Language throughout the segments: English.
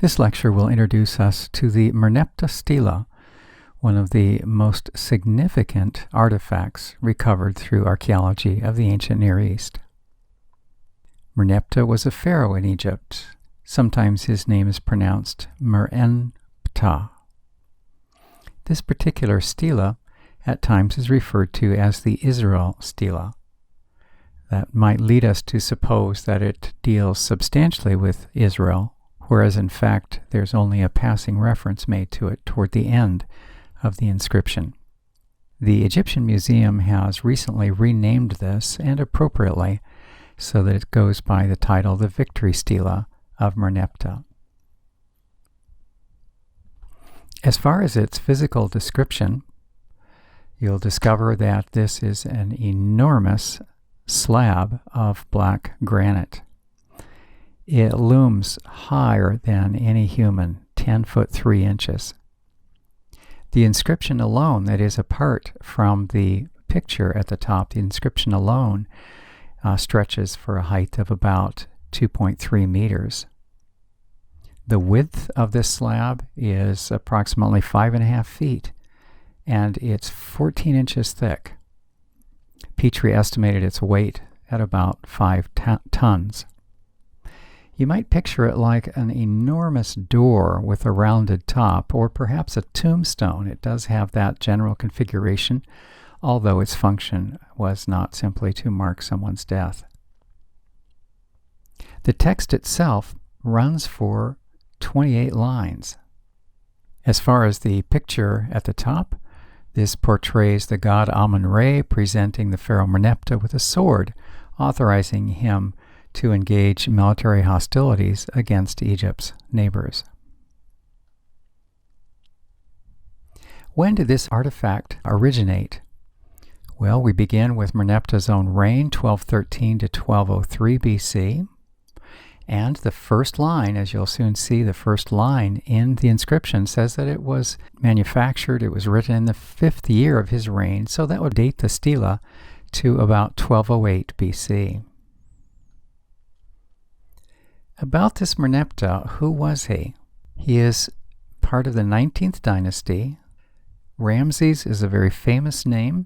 This lecture will introduce us to the Merneptah Stele, one of the most significant artifacts recovered through archaeology of the ancient Near East. Merneptah was a pharaoh in Egypt. Sometimes his name is pronounced Merneptah. This particular stele at times is referred to as the Israel stele. That might lead us to suppose that it deals substantially with Israel, whereas in fact there's only a passing reference made to it toward the end of the inscription. The Egyptian Museum has recently renamed this, and appropriately, so that it goes by the title The Victory Stele of Merneptah. As far as its physical description, you'll discover that this is an enormous slab of black granite. It looms higher than any human, 10 foot 3 inches. The inscription alone, that is apart from the picture at the top, the inscription alone stretches for a height of about 2.3 meters. The width of this slab is approximately 5.5 feet, and it's 14 inches thick. Petrie estimated its weight at about 5 tons. You might picture it like an enormous door with a rounded top, or perhaps a tombstone. It does have that general configuration, although its function was not simply to mark someone's death. The text itself runs for 28 lines. As far as the picture at the top, this portrays the god Amun-Re presenting the pharaoh Merneptah with a sword, authorizing him to engage military hostilities against Egypt's neighbors. When did this artifact originate? Well, we begin with Merneptah's own reign, 1213 to 1203 BC. And the first line, as you'll soon see, the first line in the inscription says that it was manufactured, it was written in the 5th year of his reign, so that would date the stele to about 1208 BC. About this Merneptah, who was he? He is part of the 19th dynasty. Ramses is a very famous name,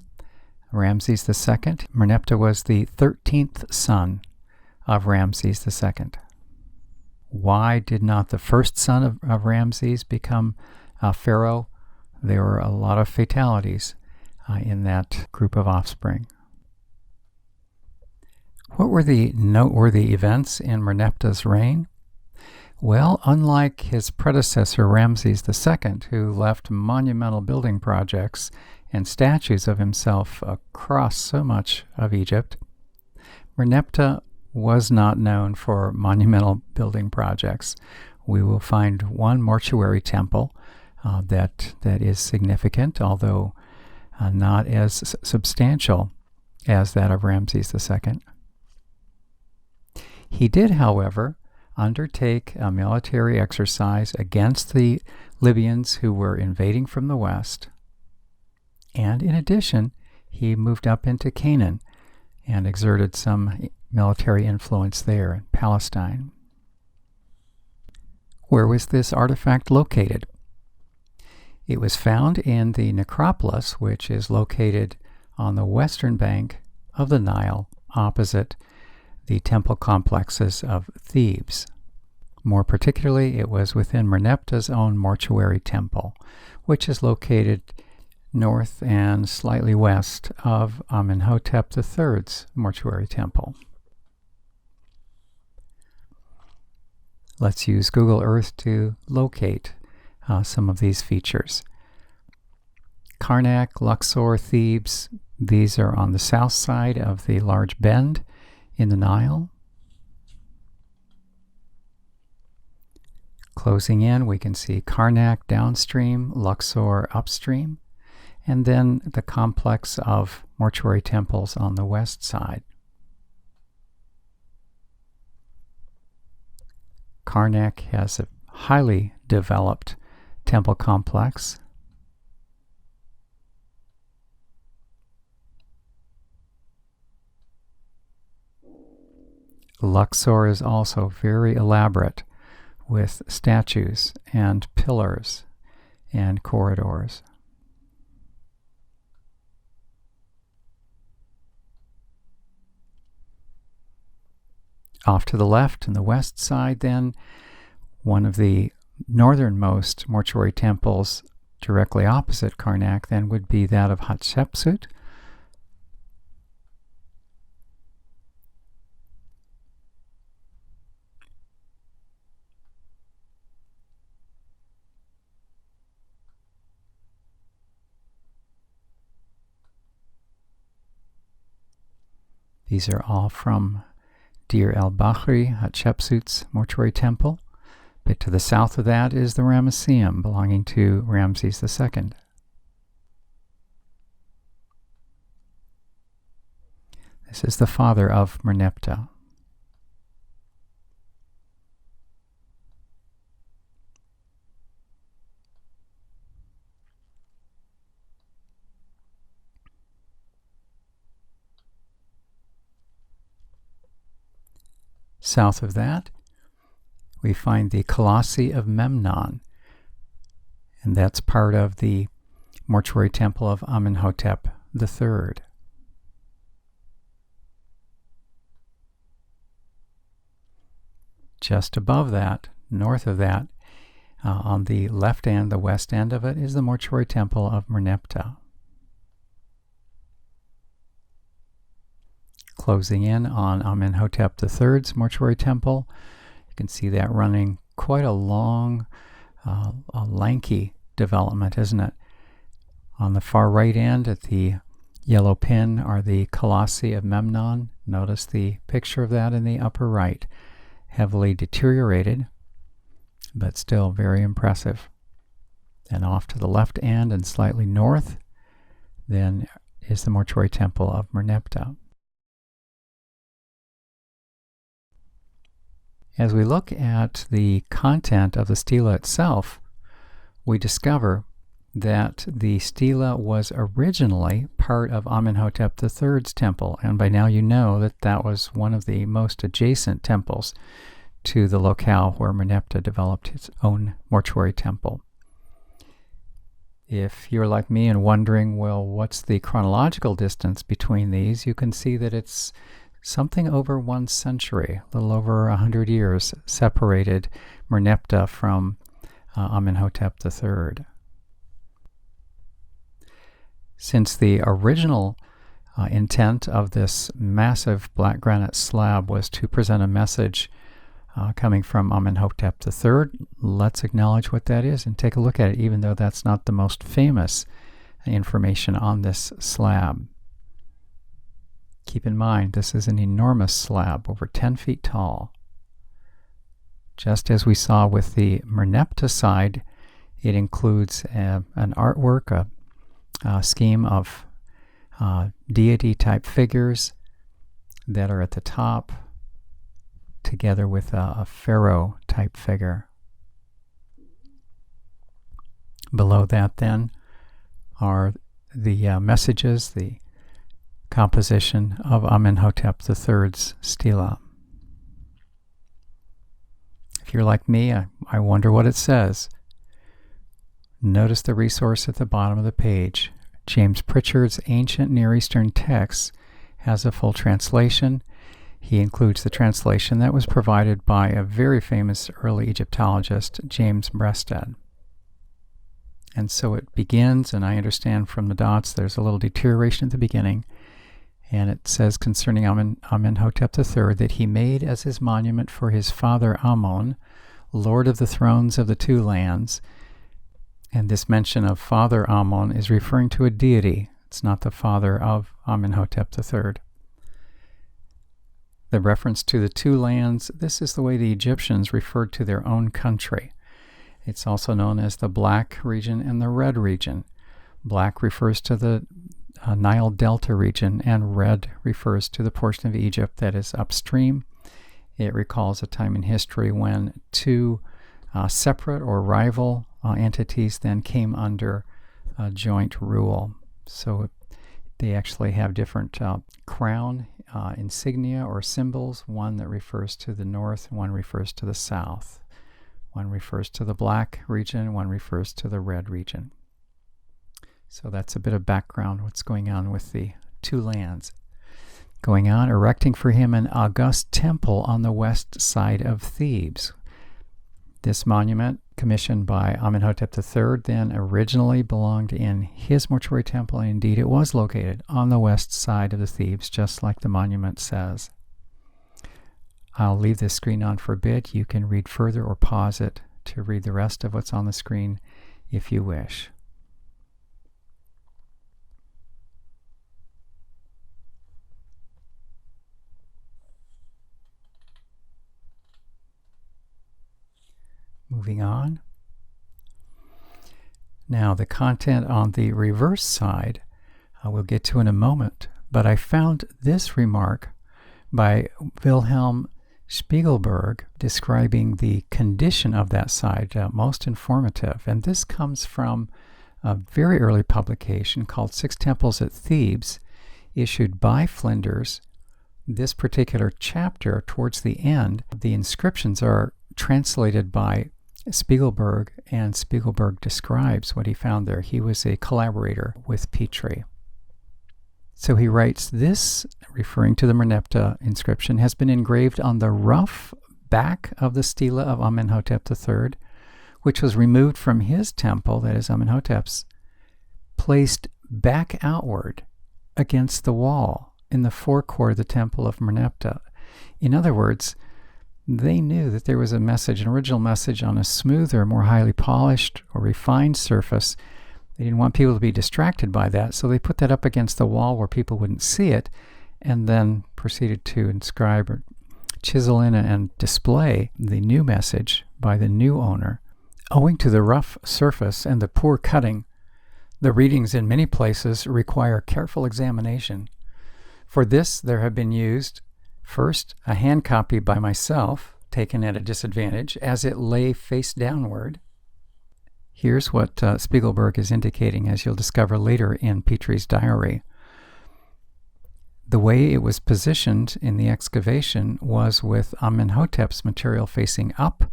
Ramses II. Merneptah was the 13th son of Ramses II. Why did not the first son of Ramses become a pharaoh? There were a lot of fatalities in that group of offspring. What were the noteworthy events in Merneptah's reign? Well, unlike his predecessor Ramses II, who left monumental building projects and statues of himself across so much of Egypt, Merneptah was not known for monumental building projects. We will find one mortuary temple that is significant, although not as substantial as that of Ramses II. He did, however, undertake a military exercise against the Libyans who were invading from the west, and in addition, he moved up into Canaan and exerted some military influence there in Palestine. Where was this artifact located? It was found in the necropolis, which is located on the western bank of the Nile, opposite the temple complexes of Thebes. More particularly, it was within Merneptah's own mortuary temple, which is located north and slightly west of Amenhotep III's mortuary temple. Let's use Google Earth to locate some of these features. Karnak, Luxor, Thebes, these are on the south side of the large bend in the Nile. Closing in, we can see Karnak downstream, Luxor upstream, and then the complex of mortuary temples on the west side. Karnak has a highly developed temple complex. Luxor is also very elaborate, with statues and pillars and corridors. Off to the left, in the west side then, one of the northernmost mortuary temples directly opposite Karnak then would be that of Hatshepsut. These are all from Deir el-Bahri, Hatshepsut's mortuary temple. But to the south of that is the Ramesseum, belonging to Ramses II. This is the father of Merneptah. South of that, we find the Colossi of Memnon, and that's part of the mortuary temple of Amenhotep III. Just above that, north of that, on the left and the west end of it, is the mortuary temple of Merneptah. Closing in on Amenhotep III's mortuary temple, you can see that running quite a long, a lanky development, isn't it? On the far right end, at the yellow pin, are the Colossi of Memnon. Notice the picture of that in the upper right. Heavily deteriorated, but still very impressive. And off to the left end and slightly north, then is the mortuary temple of Merneptah. As we look at the content of the stela itself, we discover that the stela was originally part of Amenhotep III's temple, and by now you know that that was one of the most adjacent temples to the locale where Merneptah developed his own mortuary temple. If you're like me and wondering, well, what's the chronological distance between these, you can see that it's something over 1 century, a little over 100 years, separated Merneptah from Amenhotep III. Since the original intent of this massive black granite slab was to present a message coming from Amenhotep III, let's acknowledge what that is and take a look at it, even though that's not the most famous information on this slab. Keep in mind, this is an enormous slab, over 10 feet tall. Just as we saw with the Merneptah side, it includes an artwork, a scheme of deity-type figures that are at the top, together with a pharaoh-type figure. Below that, then, are the messages, the composition of Amenhotep III's stela. If you're like me, I wonder what it says. Notice the resource at the bottom of the page. James Pritchard's Ancient Near Eastern Texts has a full translation. He includes the translation that was provided by a very famous early Egyptologist, James Breasted. And so it begins, and I understand from the dots there's a little deterioration at the beginning. And it says concerning Amenhotep III that he made as his monument for his father Amon, lord of the thrones of the two lands. And this mention of Father Amon is referring to a deity. It's not the father of Amenhotep III. The reference to the two lands, this is the way the Egyptians referred to their own country. It's also known as the Black region and the Red region. Black refers to the Nile Delta region, and red refers to the portion of Egypt that is upstream. It recalls a time in history when two separate or rival entities then came under joint rule. So they actually have different crown insignia or symbols, one that refers to the north and one refers to the south. One refers to the black region, one refers to the red region. So that's a bit of background, what's going on with the two lands. Going on, erecting for him an august temple on the west side of Thebes. This monument, commissioned by Amenhotep III, then originally belonged in his mortuary temple, and indeed it was located on the west side of the Thebes, just like the monument says. I'll leave this screen on for a bit. You can read further or pause it to read the rest of what's on the screen if you wish. Moving on. Now, the content on the reverse side I will get to in a moment, but I found this remark by Wilhelm Spiegelberg describing the condition of that side most informative. And this comes from a very early publication called Six Temples at Thebes, issued by Flinders. This particular chapter, towards the end, the inscriptions are translated by Spiegelberg, and Spiegelberg describes what he found there. He was a collaborator with Petrie. So he writes, this, referring to the Merneptah inscription, has been engraved on the rough back of the stela of Amenhotep III, which was removed from his temple, that is Amenhotep's, placed back outward against the wall in the forecourt of the temple of Merneptah. In other words, they knew that there was a message, an original message on a smoother, more highly polished or refined surface. They didn't want people to be distracted by that, so they put that up against the wall where people wouldn't see it, and then proceeded to inscribe or chisel in and display the new message by the new owner. Owing to the rough surface and the poor cutting, the readings in many places require careful examination. For this, there have been used first, a hand copy by myself, taken at a disadvantage, as it lay face downward. Here's what Spiegelberg is indicating, as you'll discover later in Petrie's diary. The way it was positioned in the excavation was with Amenhotep's material facing up,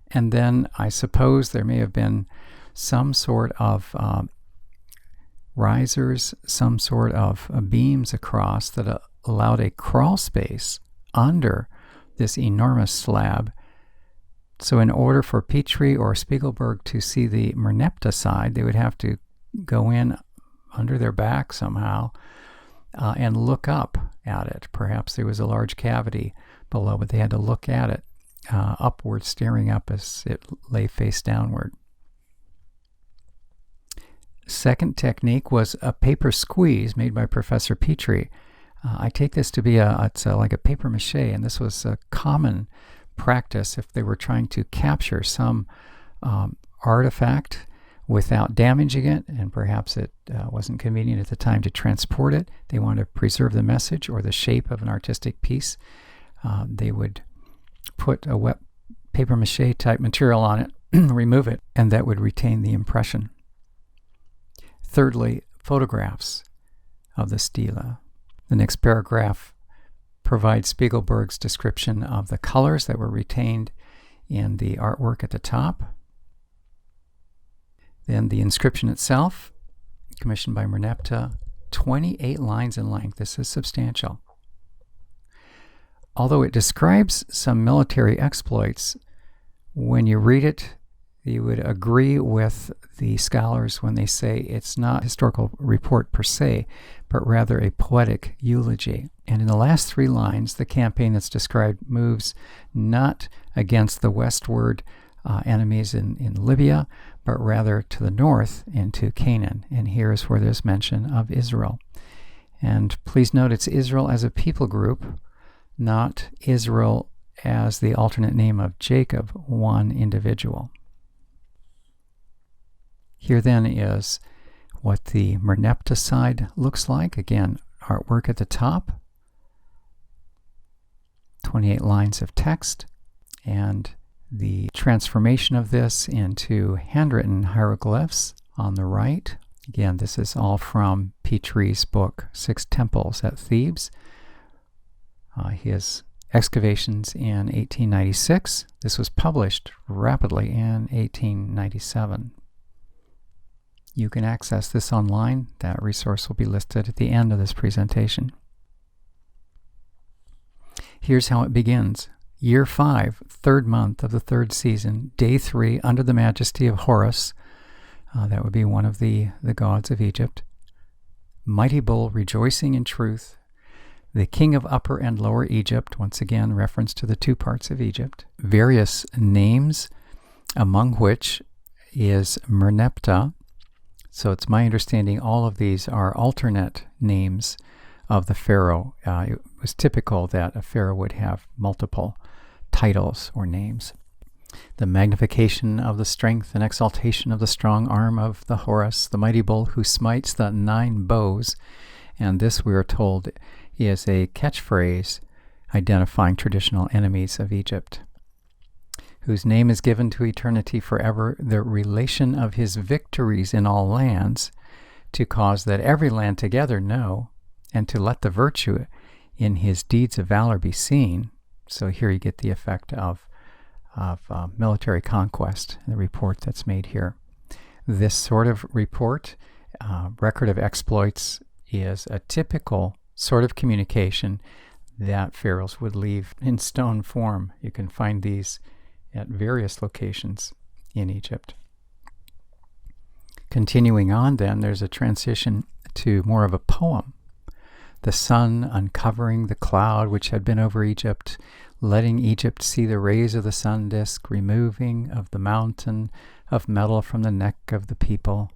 and then I suppose there may have been some sort of risers, some sort of beams across that allowed a crawl space under this enormous slab. So in order for Petrie or Spiegelberg to see the Merneptah side, they would have to go in under their back somehow and look up at it. Perhaps there was a large cavity below, but they had to look at it upward, staring up as it lay face downward. Second technique was a paper squeeze made by Professor Petrie. I take this to be like a paper mache, and this was a common practice if they were trying to capture some artifact without damaging it, and perhaps it wasn't convenient at the time to transport it. They wanted to preserve the message or the shape of an artistic piece. They would put a wet paper mache type material on it, remove it, and that would retain the impression. Thirdly, photographs of the stela. The next paragraph provides Spiegelberg's description of the colors that were retained in the artwork at the top. Then the inscription itself, commissioned by Merneptah, 28 lines in length. This is substantial. Although it describes some military exploits, when you read it, you would agree with the scholars when they say it's not a historical report per se, but rather a poetic eulogy. And in the last 3 lines, the campaign that's described moves not against the westward enemies in Libya, but rather to the north into Canaan. And here's where there's mention of Israel. And please note it's Israel as a people group, not Israel as the alternate name of Jacob, one individual. Here then is what the Merneptah side looks like. Again, artwork at the top, 28 lines of text, and the transformation of this into handwritten hieroglyphs on the right. Again, this is all from Petrie's book, Six Temples at Thebes. His excavations in 1896. This was published rapidly in 1897. You can access this online. That resource will be listed at the end of this presentation. Here's how it begins. Year 5, 3rd month of the 3rd season, day 3, under the majesty of Horus. That would be one of the gods of Egypt. Mighty bull rejoicing in truth. The king of Upper and Lower Egypt, once again reference to the 2 parts of Egypt. Various names, among which is Merneptah. So it's my understanding all of these are alternate names of the pharaoh. It was typical that a pharaoh would have multiple titles or names. The magnification of the strength and exaltation of the strong arm of the Horus, the mighty bull who smites the 9 bows. And this, we are told, is a catchphrase identifying traditional enemies of Egypt, whose name is given to eternity forever, the relation of his victories in all lands, to cause that every land together know, and to let the virtue in his deeds of valor be seen. So here you get the effect of military conquest, the report that's made here. This sort of report, record of exploits, is a typical sort of communication that pharaohs would leave in stone form. You can find these at various locations in Egypt. Continuing on then, there's a transition to more of a poem. The sun uncovering the cloud which had been over Egypt, letting Egypt see the rays of the sun disk, removing of the mountain of metal from the neck of the people,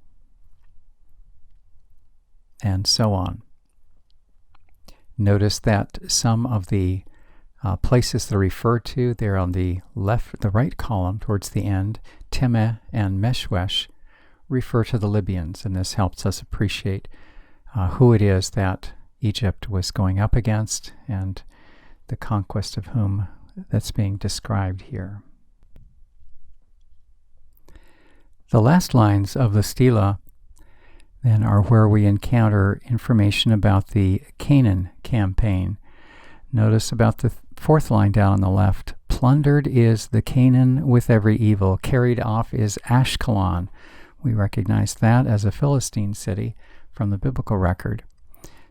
and so on. Notice that some of the places that are referred to, they're on the right column towards the end. Temeh and Meshwesh refer to the Libyans, and this helps us appreciate who it is that Egypt was going up against and the conquest of whom that's being described here. The last lines of the stela then are where we encounter information about the Canaan campaign. Notice about the 4th line down on the left. Plundered is the Canaan with every evil. Carried off is Ashkelon. We recognize that as a Philistine city from the biblical record.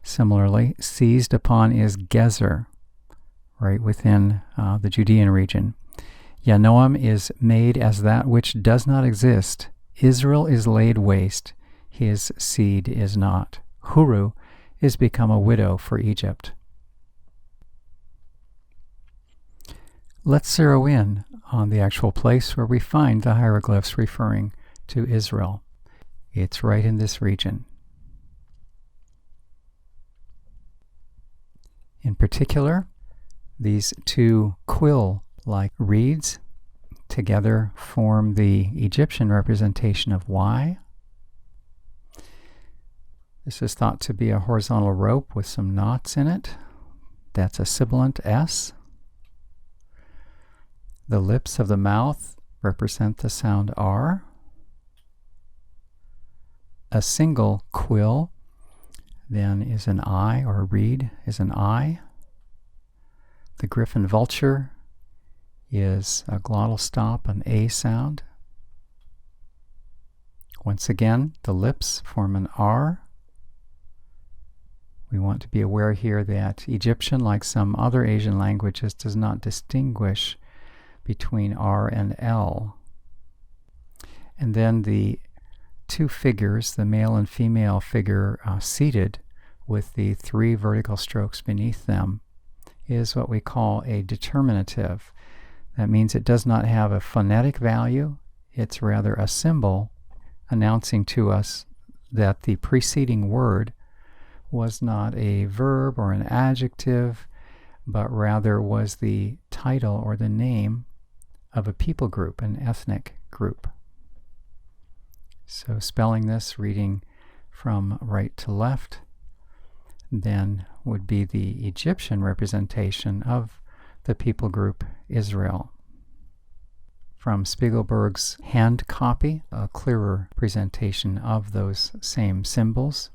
Similarly, seized upon is Gezer, right within the Judean region. Yanoam is made as that which does not exist. Israel is laid waste. His seed is not. Huru is become a widow for Egypt. Let's zero in on the actual place where we find the hieroglyphs referring to Israel. It's right in this region. In particular, these 2 quill-like reeds together form the Egyptian representation of Y. This is thought to be a horizontal rope with some knots in it. That's a sibilant S. The lips of the mouth represent the sound R. A single quill then is an I, or a reed is an I. The griffin vulture is a glottal stop, an A sound. Once again, the lips form an R. We want to be aware here that Egyptian, like some other Asian languages, does not distinguish between R and L. And then the 2 figures, the male and female figure seated with the 3 vertical strokes beneath them, is what we call a determinative. That means it does not have a phonetic value. It's rather a symbol announcing to us that the preceding word was not a verb or an adjective, but rather was the title or the name of a people group, an ethnic group. So spelling this, reading from right to left, then would be the Egyptian representation of the people group Israel. From Spiegelberg's hand copy, a clearer presentation of those same symbols.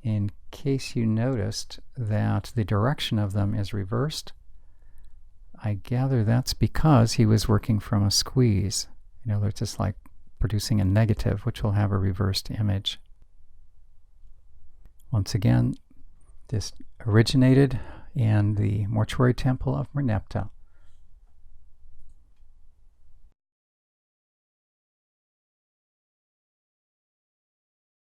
In case you noticed that the direction of them is reversed, I gather that's because he was working from a squeeze. In other words, it's like producing a negative, which will have a reversed image. Once again, this originated in the mortuary temple of Merneptah.